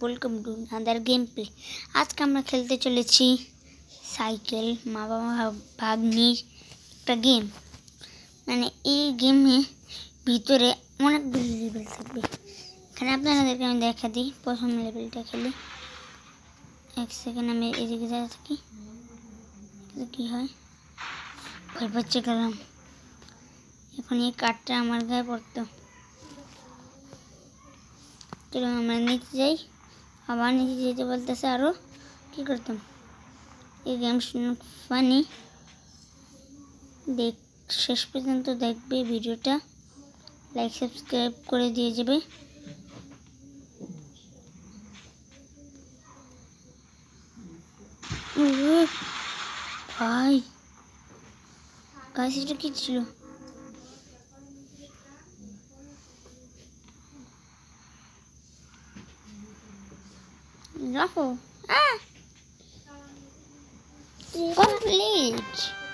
Welcome to other game play. আজকে আমরা খেলতে চলেছি সাইকেল মা বাবা ভাগ্নির একটা গেম। মানে এই গেমে ভিতরে অনেকগুলি লেভেল থাকবে। এখানে আপনাদেরকে আমি দেখা দিই। প্রথম লেভেলটা খেলি। এক সেকেন্ড আমি এদিকে যা থাকি, কী হয় ভয় পাচ্ছে গেলাম। এখন এই কাঠটা আমার গায়ে পড়তো। চলো আমরা নিচে যাই। আবার নিচে যেতে বলতেছে, আরও কী করতাম। এই গেম ফানি, শেষ পর্যন্ত দেখবে ভিডিওটা, লাইক সাবস্ক্রাইব করে দিয়ে যাবে। ভাই গাছ এটা কি ছিল? রাখো কমপ্লিট।